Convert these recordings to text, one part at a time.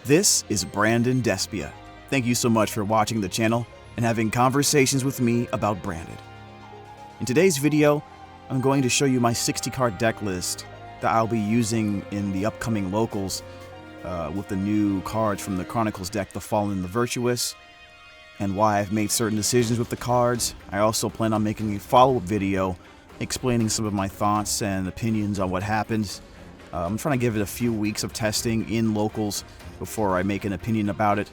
This is Brandon Despia. Thank you so much for watching the channel and having conversations with me about Branded. In today's video, I'm going to show you my 60-card deck list that I'll be using in the upcoming locals with the new cards from the Chronicles deck, the Fallen and the Virtuous, and why I've made certain decisions with the cards. I also plan on making a follow-up video explaining some of my thoughts and opinions on what happened. I'm trying to give it a few weeks of testing in locals before I make an opinion about it.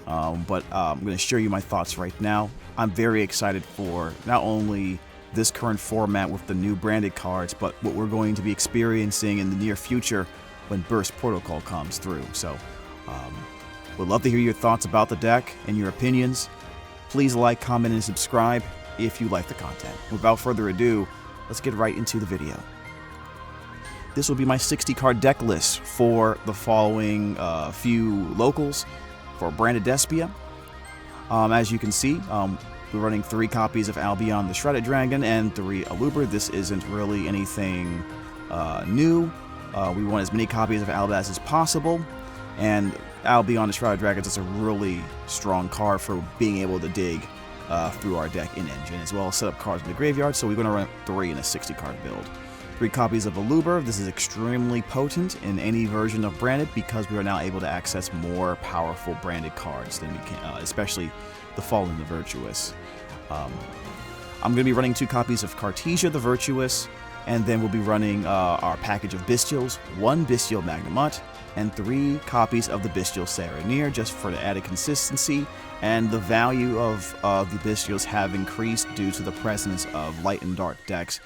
But I'm going to share you my thoughts right now. I'm very excited for not only this current format with the new branded cards, but what we're going to be experiencing in the near future when Burst Protocol comes through. So, would love to hear your thoughts about the deck and your opinions. Please like, comment, and subscribe if you like the content. Without further ado, let's get right into the video. This will be my 60-card deck list for the following few locals for Branded Despia. As you can see, we're running 3 copies of Albion the Shredded Dragon and 3 Aluber. This isn't really anything new. We want as many copies of albaz as possible, and Albion the Shredded Dragon is a really strong card for being able to dig through our deck in Engine, as well as set up cards in the graveyard, so we're going to run 3 in a 60-card build. 3 copies of Aluber. This is extremely potent in any version of Branded because we are now able to access more powerful branded cards than we can, especially the Fallen and the Virtuous. I'm going to be running 2 copies of Cartesia the Virtuous, and then we'll be running our package of Bestials, 1 Bestial Magnamut, and 3 copies of the Bestial Serenir, just for the added consistency, and the value of the Bestials have increased due to the presence of light and dark decks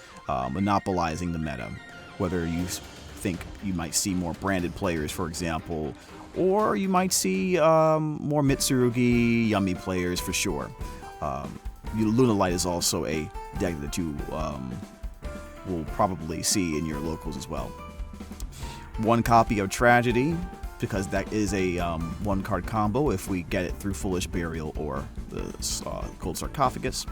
monopolizing the meta. Whether you think you might see more branded players, for example, or you might see more Mitsurugi, Yummy players for sure. Lunalight is also a deck that you will probably see in your locals as well. 1 copy of Tragedy, because that is a 1-card combo if we get it through Foolish Burial or the Cold Sarcophagus.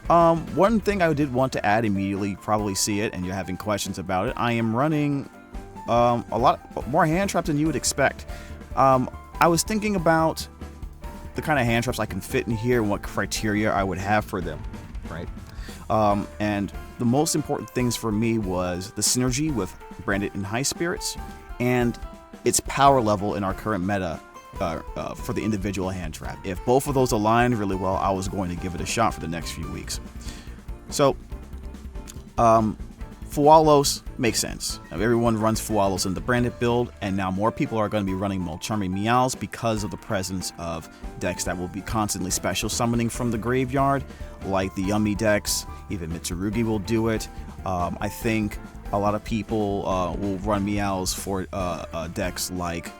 One thing I did want to add immediately, you probably see it and you're having questions about it, I am running a lot more hand traps than you would expect. I was thinking about the kind of hand traps I can fit in here and what criteria I would have for them, right? And the most important things for me was the synergy with Branded and High Spirits and its power level in our current meta for the individual hand trap. If both of those aligned really well, I was going to give it a shot for the next few weeks. So, Fualos makes sense. Now, everyone runs Fualos in the Branded build, and now more people are going to be running Mulcharming Meows because of the presence of decks that will be constantly special summoning from the graveyard, like the Yummy decks. Even Mitsurugi will do it. I think a lot of people will run Meows for decks like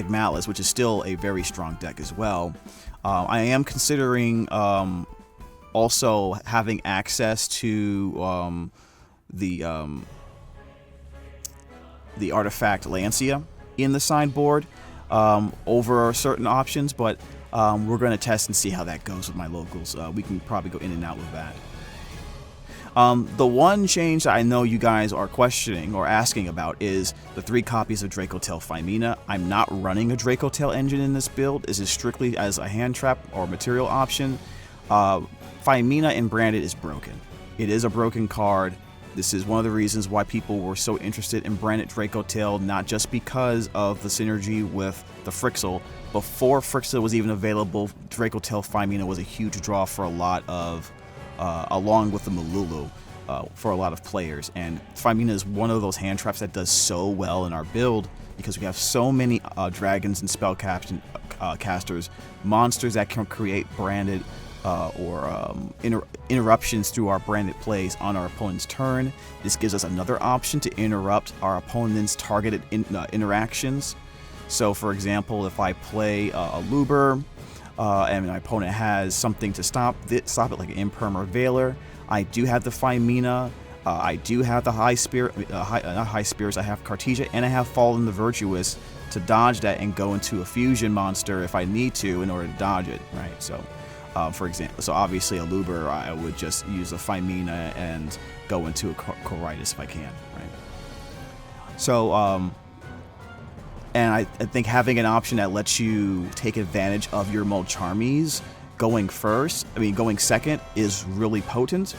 Malice, which is still a very strong deck as well. I am considering also having access to the artifact Lancia in the sideboard over certain options, but we're going to test and see how that goes with my locals. We can probably go in and out with that. The one change that I know you guys are questioning or asking about is the 3 copies of Dracotail Phymena. I'm not running a Dracotail engine in this build. This is strictly as a hand trap or material option. Phymena in Branded is broken. It is a broken card. This is one of the reasons why people were so interested in Branded Dracotail, not just because of the synergy with the Frixel. Before Frixel was even available, Dracotail Phymena was a huge draw for a lot of along with the Malulu for a lot of players. And Phymena is one of those hand traps that does so well in our build because we have so many dragons and spell casters, monsters that can create branded interruptions through our branded plays on our opponent's turn. This gives us another option to interrupt our opponent's targeted interactions. So for example, if I play a Luber, and my opponent has something to stop it like an Imperm or Veiler, I do have the Phymena, I do have the High Spirit, not High Spirits, I have Cartesia, and I have Fallen the Virtuous to dodge that and go into a fusion monster if I need to in order to dodge it, right? So, for example, so obviously a Luber, I would just use a Phymena and go into a Coritis if I can, right? So, And I think having an option that lets you take advantage of your Mulcharmies going second is really potent.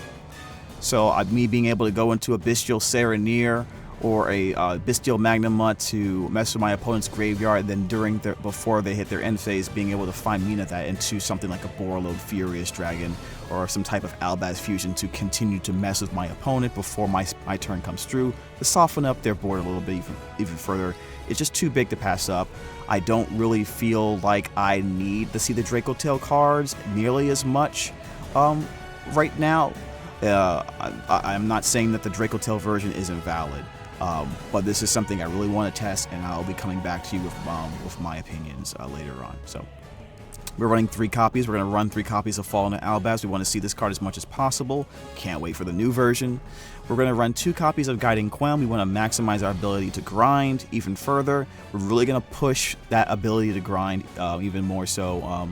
So me being able to go into a Bestial Serenir or a Bestial Magnamut to mess with my opponent's graveyard, and then before they hit their end phase, being able to find Mina that into something like a Borreload Furious Dragon or some type of Albaz fusion to continue to mess with my opponent before my turn comes through, to soften up their board a little bit even further. It's just too big to pass up. I don't really feel like I need to see the Draco Tail cards nearly as much right now. I'm not saying that the Draco Tail version isn't valid, but this is something I really want to test, and I'll be coming back to you with my opinions later on. So we're running 3 copies. We're going to run 3 copies of Fallen Albaz. We want to see this card as much as possible. Can't wait for the new version. We're going to run 2 copies of Guiding Quem. We want to maximize our ability to grind even further. We're really going to push that ability to grind even more so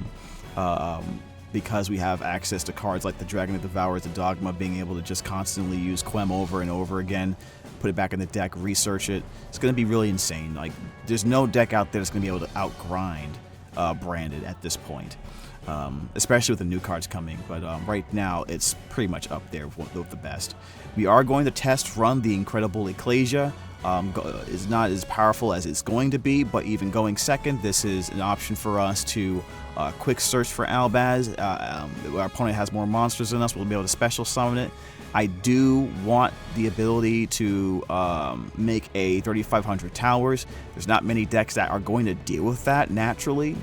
because we have access to cards like the Dragon that Devours the Dogma, being able to just constantly use Quem over and over again, put it back in the deck, research it. It's going to be really insane. Like, there's no deck out there that's going to be able to outgrind Branded at this point, especially with the new cards coming. But right now, it's pretty much up there with the best. We are going to test run the Incredible Ecclesia. Is not as powerful as it's going to be, but even going second, this is an option for us to quick search for Albaz. Our opponent has more monsters than us, we'll be able to special summon it. I do want the ability to make a 3500 towers. There's not many decks that are going to deal with that naturally,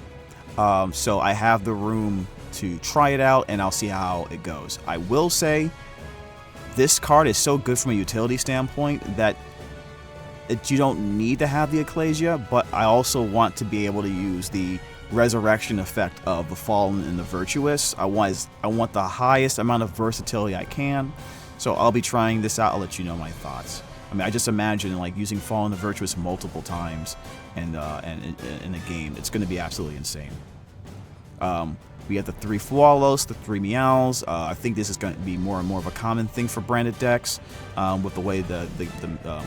so I have the room to try it out, and I'll see how it goes. I will say this card is so good from a utility standpoint that you don't need to have the Ecclesia, but I also want to be able to use the resurrection effect of the Fallen and the Virtuous. I want the highest amount of versatility I can, so I'll be trying this out. I'll let you know my thoughts. I mean, I just imagine like using Fallen and the Virtuous multiple times and in a game. It's going to be absolutely insane. We have the 3 Fualos, the 3 Meows. I think this is going to be more and more of a common thing for branded decks with the way the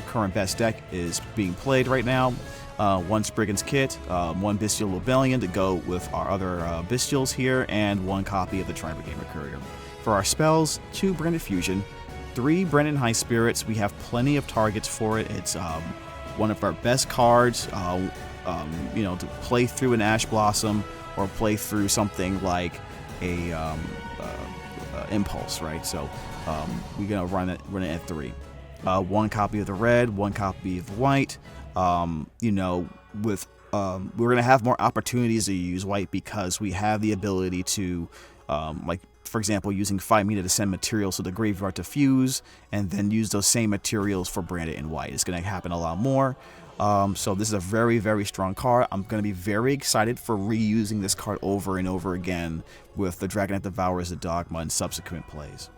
current best deck is being played right now. 1 Spriggan's Kit, 1 Bestial Lobellion to go with our other Bestials here, and 1 copy of the Tri-Brigade Courier. For our spells, 2 Branded Fusion, 3 Branded High Spirits. We have plenty of targets for it. It's one of our best cards, to play through an Ash Blossom, or play through something like a Impulse, right? So we're gonna run it at 3. 1 copy of the red, 1 copy of the white. We're gonna have more opportunities to use white because we have the ability to, for example, using 5 Mina to send materials to the graveyard to fuse, and then use those same materials for branded in white. It's gonna happen a lot more. So this is a very, very strong card. I'm going to be very excited for reusing this card over and over again with the Dragon that Devours the Dogma in subsequent plays.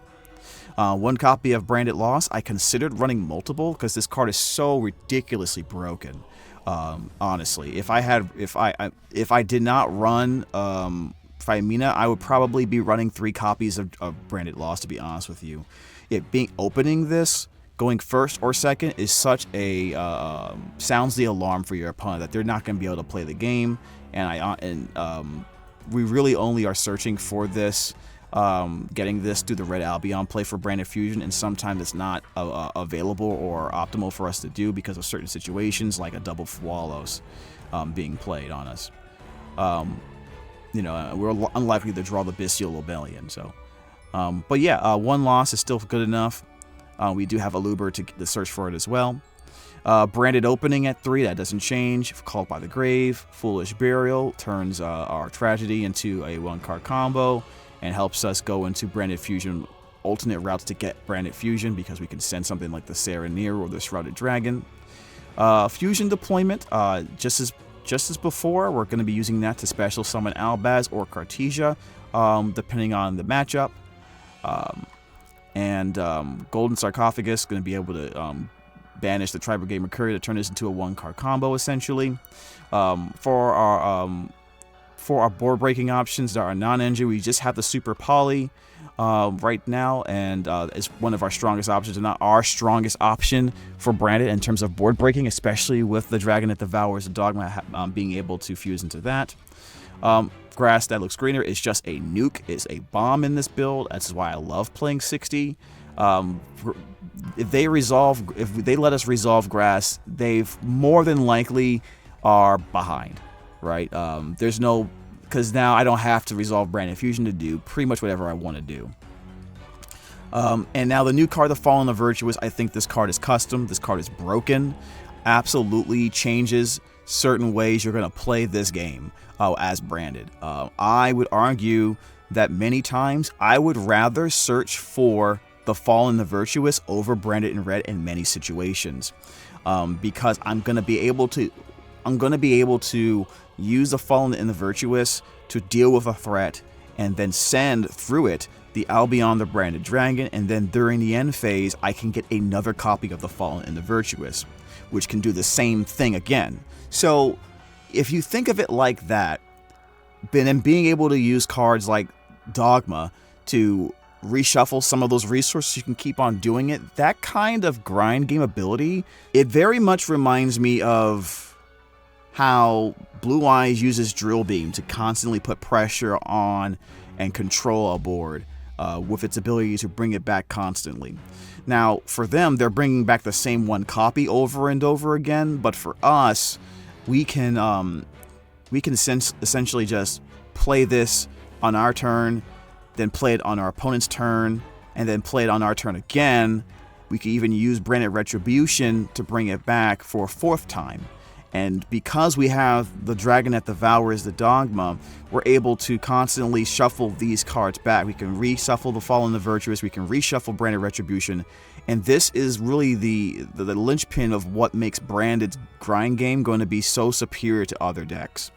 1 copy of Branded Lost. I considered running multiple because this card is so ridiculously broken. Honestly, if I did not run Mina, I would probably be running 3 copies of Branded Lost, to be honest with you. Opening this, going first or second, is such a sounds the alarm for your opponent that they're not going to be able to play the game, and we really only are searching for this, getting this through the Red Albion play for Branded Fusion, and sometimes it's not available or optimal for us to do because of certain situations like a double Fualos being played on us. We're unlikely to draw the Bestial Lobellion, so but yeah, 1 loss is still good enough. We do have Aluber to search for it as well. Branded Opening at 3, that doesn't change. Called by the Grave. Foolish Burial turns our Tragedy into a 1-card combo and helps us go into Branded Fusion alternate routes to get Branded Fusion because we can send something like the Serenir or the Shrouded Dragon. Fusion Deployment, just as before, we're going to be using that to special summon Albaz or Cartesia, depending on the matchup. Golden Sarcophagus, going to be able to banish the Tri-Brigade Mercury to turn this into a 1-card combo, essentially. For our board breaking options that are non-engine, we just have the Super Poly. right now, and is one of our strongest options, and not our strongest option for Branded in terms of board breaking, especially with the Dragon that Devours the Dogma being able to fuse into that. Grass that looks greener is just a nuke, is a bomb in this build. That's why I love playing 60. If they let us resolve grass, they've more than likely are behind, right? There's no, because now I don't have to resolve Branded Fusion to do pretty much whatever I want to do. And now the new card, the Fallen the Virtuous, I think this card is custom. This card is broken. Absolutely changes certain ways you're going to play this game as Branded. I would argue that many times I would rather search for the Fallen the Virtuous over Branded in red in many situations, because I'm going to be able to use the Fallen and the Virtuous to deal with a threat, and then send through it the Albion the Branded Dragon, and then during the end phase I can get another copy of the Fallen and the Virtuous, which can do the same thing again. So if you think of it like that, then being able to use cards like Dogma to reshuffle some of those resources, you can keep on doing it. That kind of grind game ability, it very much reminds me of how Blue Eyes uses Drill Beam to constantly put pressure on and control a board with its ability to bring it back constantly. Now, for them, they're bringing back the same one copy over and over again, but for us, we can essentially just play this on our turn, then play it on our opponent's turn, and then play it on our turn again. We can even use Branded Retribution to bring it back for a fourth time. And because we have the Dragon that Devours the Dogma, we're able to constantly shuffle these cards back. We can reshuffle the Fallen the Virtuous, we can reshuffle Branded Retribution, and this is really the linchpin of what makes Branded's grind game going to be so superior to other decks.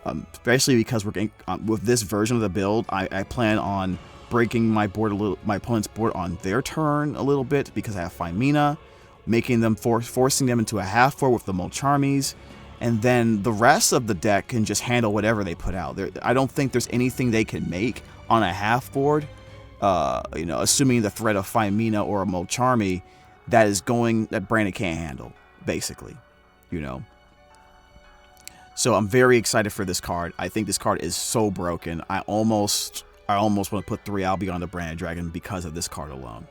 Especially because we're getting, with this version of the build, I plan on breaking my opponent's board on their turn a little bit because I have Femina, making them forcing them into a half board with the Molcharmies, and then the rest of the deck can just handle whatever they put out. I don't think there's anything they can make on a half board, assuming the threat of Femina or a Molcharmy that Branded can't handle, basically, So I'm very excited for this card. I think this card is so broken. I almost want to put 3 Albion the Branded Dragon because of this card alone.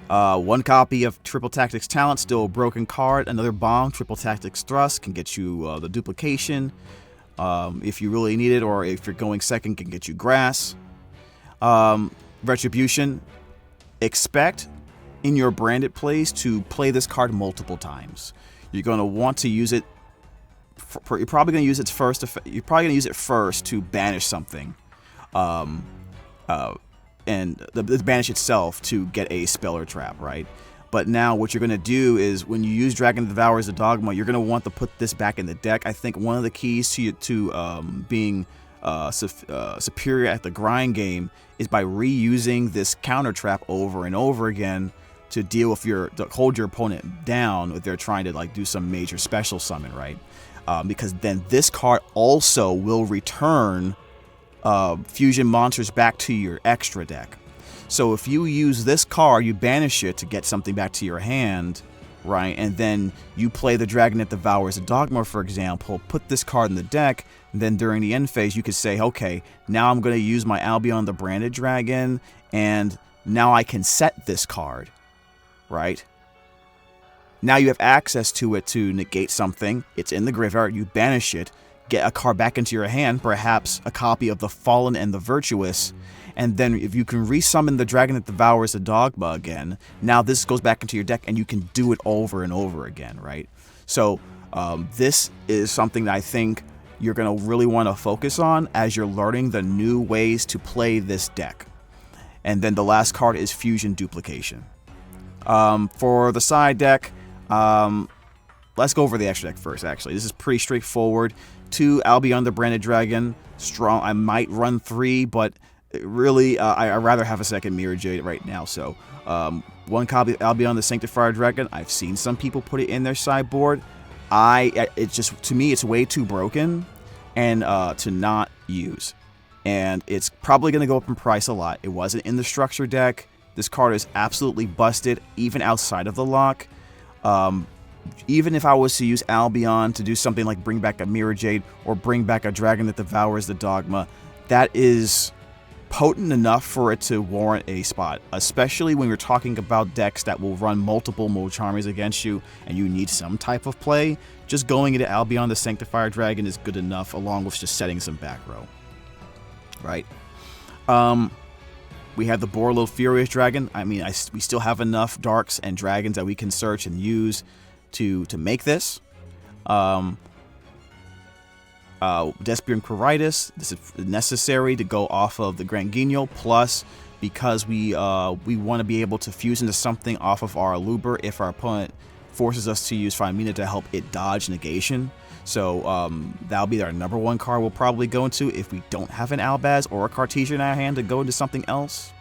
One copy of Triple Tactics Talent, still a broken card. Another bomb, Triple Tactics Thrust, can get you the duplication if you really need it, or if you're going second, can get you grass. Retribution, expect in your Branded plays to play this card multiple times. You're going to want to use it. You're probably going to use it first. You're probably going to use it first to banish something. And the banish itself to get a spell or trap, right? But now what you're going to do is when you use Dragon Devours the Dogma, you're going to want to put this back in the deck. I think one of the keys to being superior at the grind game is by reusing this counter trap over and over again to deal with to hold your opponent down if they're trying to do some major special summon, right? Because then this card also will return fusion monsters back to your extra deck. So if you use this card, you banish it to get something back to your hand, right? And then you play the Dragon that Devours the Dogma, for example, put this card in the deck, and then during the end phase, you could say, okay, now I'm going to use my Albion the Branded Dragon, and now I can set this card, right? Now you have access to it to negate something. It's in the graveyard. You banish it, get a card back into your hand, perhaps a copy of the Fallen and the Virtuous, and then if you can resummon the Dragon that Devours the Dogma again, now this goes back into your deck and you can do it over and over again, right? So this is something that I think you're going to really want to focus on as you're learning the new ways to play this deck. And then the last card is Fusion Duplication. For the side deck, let's go over the extra deck first, actually. This is pretty straightforward. 2 Albion the Branded Dragon, strong. I might run 3, but really, I'd rather have a second Mirror Jade right now. So, 1 copy of Albion the Sanctifier Dragon. I've seen some people put it in their sideboard. It's just, to me, it's way too broken and to not use. and it's probably going to go up in price a lot. It wasn't in the structure deck. This card is absolutely busted, even outside of the lock. Even if I was to use Albion to do something like bring back a Mirror Jade or bring back a Dragon that Devours the Dogma, that is potent enough for it to warrant a spot, especially when you're talking about decks that will run multiple Molcharmies against you and you need some type of play. Just going into Albion the Sanctifier Dragon is good enough, along with just setting some back row. Right? We have the Borlo Furious Dragon. I mean, we still have enough Darks and Dragons that we can search and use to make this. Despia and Quiritis. This is necessary to go off of the Grand Guignol, plus because we want to be able to fuse into something off of our Luber if our opponent forces us to use Firemina to help it dodge negation. So that'll be our #1 card we'll probably go into if we don't have an Albaz or a Cartesia in our hand to go into something else.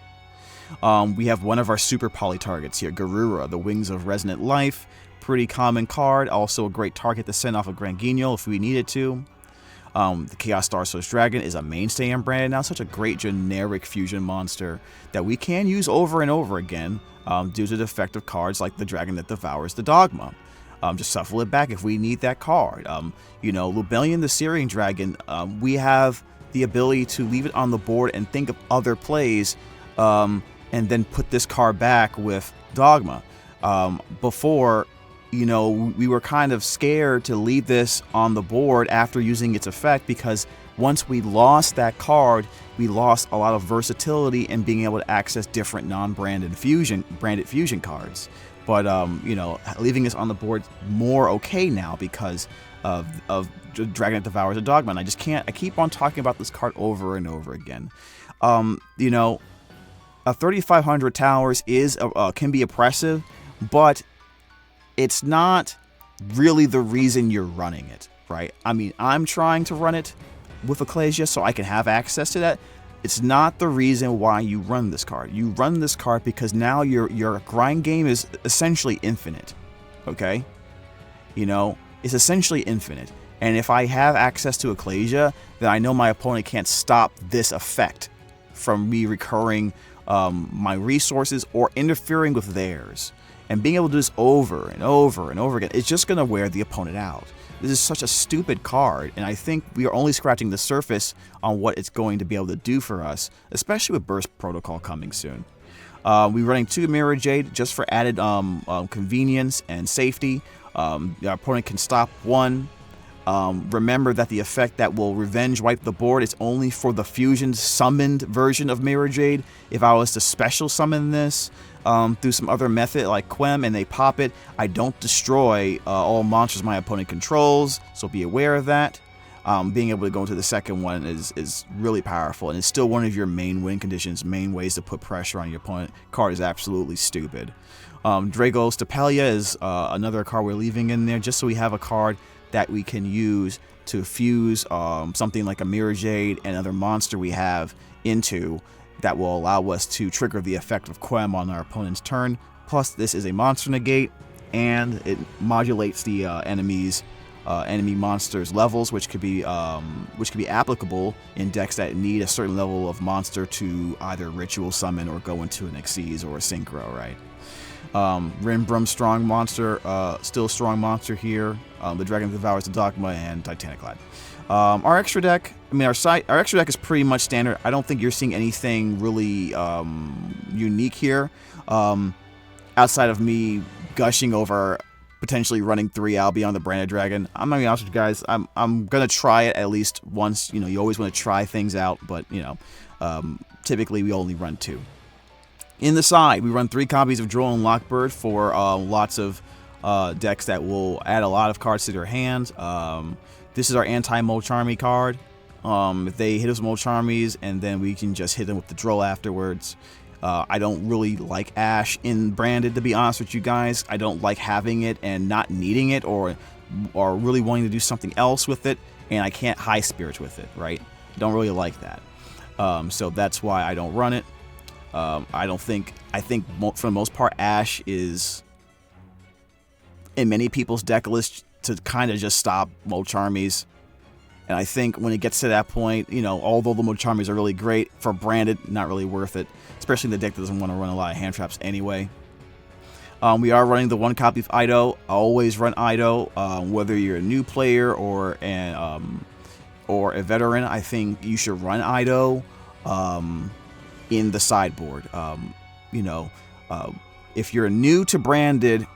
We have one of our super poly targets here, Garura, the Wings of Resonant Life. Pretty common card, also a great target to send off of Grand Guignol if we needed to. The Chaos Star Source Dragon is a mainstay in Branded now, such a great generic fusion monster that we can use over and over again due to the effect of cards like the Dragon that Devours the Dogma. Just shuffle it back if we need that card. You know, Lubellion the Syrian Dragon, we have the ability to leave it on the board and think of other plays and then put this card back with Dogma. Before, you know, we were kind of scared to leave this on the board after using its effect, because once we lost that card, we lost a lot of versatility in being able to access different non-branded branded fusion cards. But you know, leaving this on the board more okay now because of Dragon that Devours the Dogma. And I keep on talking about this card over and over again. You know, a 3,500 towers can be oppressive, but it's not really the reason you're running it, right? I mean, I'm trying to run it with Ecclesia so I can have access to that. It's not the reason why you run this card. You run this card because now your grind game is essentially infinite, okay? You know, it's essentially infinite. And if I have access to Ecclesia, then I know my opponent can't stop this effect from me recurring my resources or interfering with theirs. And being able to do this over and over and over again, it's just going to wear the opponent out. This is such a stupid card, and I think we are only scratching the surface on what it's going to be able to do for us, especially with Burst Protocol coming soon. We're running 2 Mirror Jade just for added convenience and safety. Our opponent can stop 1. Remember that the effect that will revenge wipe the board is only for the fusion summoned version of Mirror Jade. If I was to special summon this through some other method like Quem and they pop it, I don't destroy all monsters my opponent controls, so be aware of that. Being able to go into the second one is really powerful, and it's still one of your main win conditions, main ways to put pressure on your opponent. Card is absolutely stupid. Drago Stapelia is another card we're leaving in there just so we have a card that we can use to fuse something like a Mirror Jade and other monster we have into that will allow us to trigger the effect of Quem on our opponent's turn. Plus, this is a monster negate, and it modulates the enemy monsters' levels, which could be applicable in decks that need a certain level of monster to either ritual summon or go into an Xyz or a Synchro, right? Rinbrum strong monster, still strong monster here. The Dragon that Devours the Dogma and Titaniclad. Our extra deck, I mean, our extra deck is pretty much standard. I don't think you're seeing anything really unique here, outside of me gushing over potentially running 3 Albion the Branded Dragon. I'm gonna be honest with you guys. I'm gonna try it at least once. You know, you always want to try things out, but you know, typically we only run 2. In the side, we run 3 copies of Droll and Lockbird for lots of decks that will add a lot of cards to their hands. This is our anti-Molcharmy card. If they hit us with Molcharmies, and then we can just hit them with the Droll afterwards. I don't really like Ash in Branded, to be honest with you guys. I don't like having it and not needing it, or really wanting to do something else with it, and I can't high spirits with it, right? Don't really like that. So that's why I don't run it. I think for the most part, Ash is in many people's deck list to kind of just stop Molcharmies And I think when it gets to that point, you know, although the Mochamis are really great, for branded, not really worth it. Especially in the deck that doesn't want to run a lot of hand traps anyway. We are running the 1 copy of Ido. I always run Ido, whether you're a new player or a veteran. I think you should run Ido in the sideboard. You know, if you're new to branded,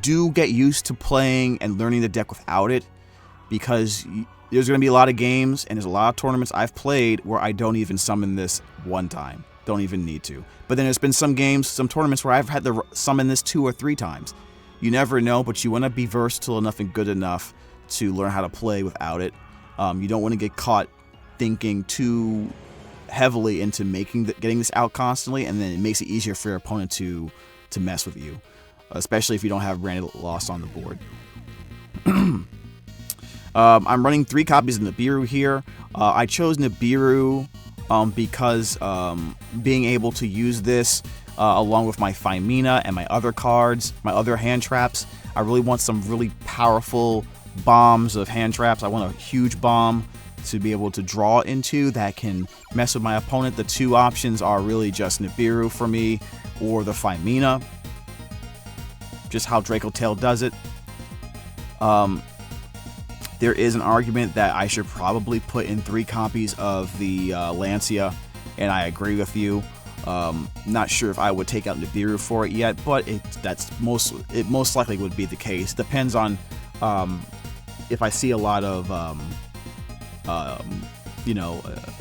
do get used to playing and learning the deck without it, because there's going to be a lot of games and there's a lot of tournaments I've played where I don't even summon this one time. Don't even need to. But then there's been some games, some tournaments where I've had to summon this 2 or 3 times. You never know, but you want to be versatile enough and good enough to learn how to play without it. You don't want to get caught thinking too heavily into getting this out constantly, and then it makes it easier for your opponent to mess with you, especially if you don't have branded loss on the board. I'm running 3 copies of Nibiru here. I chose Nibiru because being able to use this along with my Phimina and my other cards, my other hand traps, I really want some really powerful bombs of hand traps. I want a huge bomb to be able to draw into that can mess with my opponent. The 2 options are really just Nibiru for me or the Phimina. Just how Draco Tail does it. There is an argument that I should probably put in 3 copies of the Lancia, and I agree with you. Not sure if I would take out Nibiru for it yet, but it most likely would be the case. Depends on if I see a lot of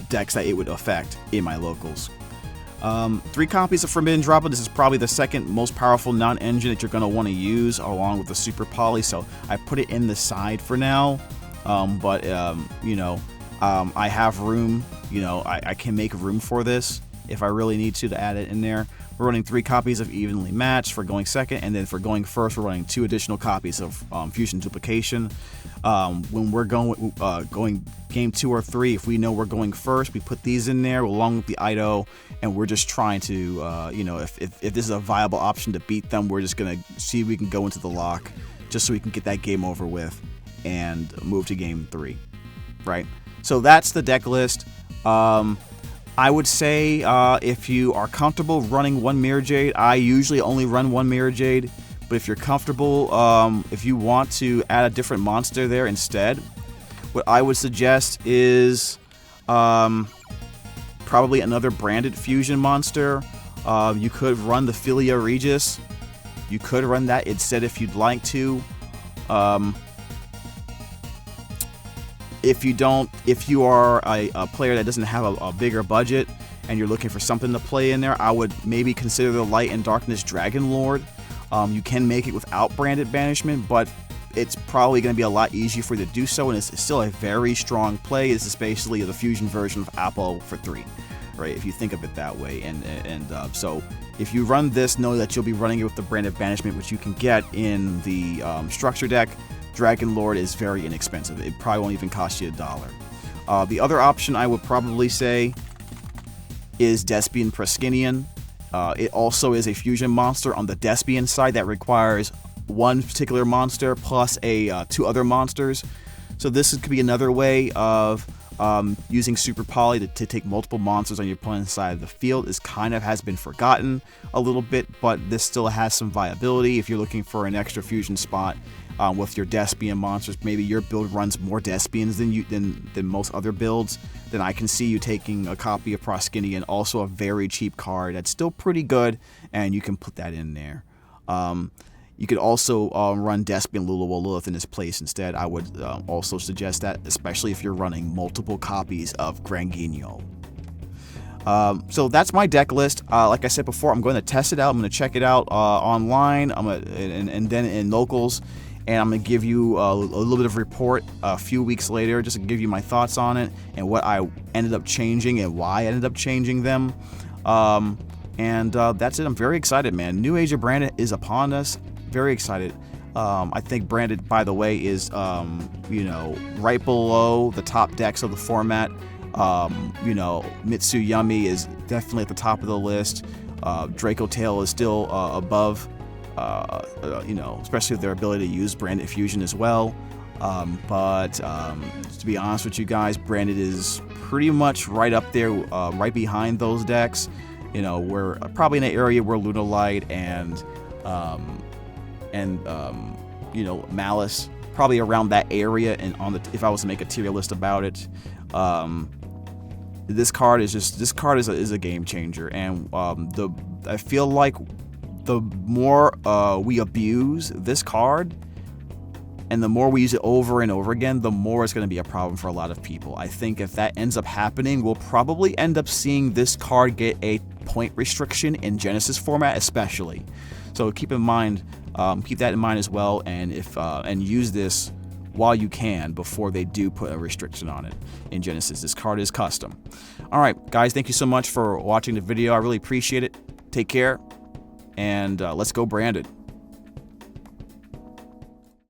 decks that it would affect in my locals. 3 copies of Forbidden Droplet. This is probably the second most powerful non-engine that you're going to want to use along with the Super Poly, so I put it in the side for now. I have room, I can make room for this if I really need to add it in there. We're running 3 copies of Evenly Matched for going second, and then for going first, we're running 2 additional copies of Fusion Duplication. When we're going game 2 or 3, if we know we're going first, we put these in there along with the Ido, and we're just trying to, if this is a viable option to beat them, we're just going to see if we can go into the lock just so we can get that game over with and move to game 3, right? So that's the deck list. I would say if you are comfortable running 1 Mirror Jade, I usually only run 1 Mirror Jade, but if you're comfortable, if you want to add a different monster there instead, what I would suggest is probably another branded fusion monster. You could run the Philia Regis. You could run that instead if you'd like to. If you are a player that doesn't have a bigger budget and you're looking for something to play in there, I would maybe consider the Light and Darkness Dragon Lord. You can make it without branded banishment, but it's probably going to be a lot easier for you to do so, and it's still a very strong play. This is basically the fusion version of Apple for 3, right? If you think of it that way. So if you run this, know that you'll be running it with the branded banishment, which you can get in the structure deck. Dragon Lord is very inexpensive. It probably won't even cost you $1. The other option I would probably say is Despian Praskinian. It also is a fusion monster on the Despian side that requires 1 particular monster plus 2 other monsters. So this could be another way of using Super Poly to take multiple monsters on your opponent's side of the field. This kind of has been forgotten a little bit, but this still has some viability if you're looking for an extra fusion spot with your Despian monsters. Maybe your build runs more Despians than most other builds. Then I can see you taking a copy of Praskinian, also a very cheap card that's still pretty good, and you can put that in there. You could also run Despian Lilith in this place instead. I would also suggest that, especially if you're running multiple copies of Granguignol. So that's my deck list. Like I said before, I'm going to test it out. I'm going to check it out online and then in locals. And I'm going to give you a little bit of report a few weeks later, just to give you my thoughts on it and what I ended up changing and why I ended up changing them. That's it. I'm very excited, man. New Age of Branded is upon us. Very excited. I think Branded, by the way, is right below the top decks of the format. Mitsuyami is definitely at the top of the list. Draco Tail is still above. Especially with their ability to use branded fusion as well. But to be honest with you guys, Branded is pretty much right up there, right behind those decks. You know, we're probably in an area where Lunalight and you know, Malice, probably around that area. And if I was to make a tier list about it, this card is a game changer. And I feel like the more we abuse this card, and the more we use it over and over again, the more it's going to be a problem for a lot of people. I think if that ends up happening, we'll probably end up seeing this card get a point restriction in Genesis format, especially. So keep that in mind as well, and and use this while you can before they do put a restriction on it in Genesis. This card is custom. All right, guys, thank you so much for watching the video. I really appreciate it. Take care, and let's go Branded.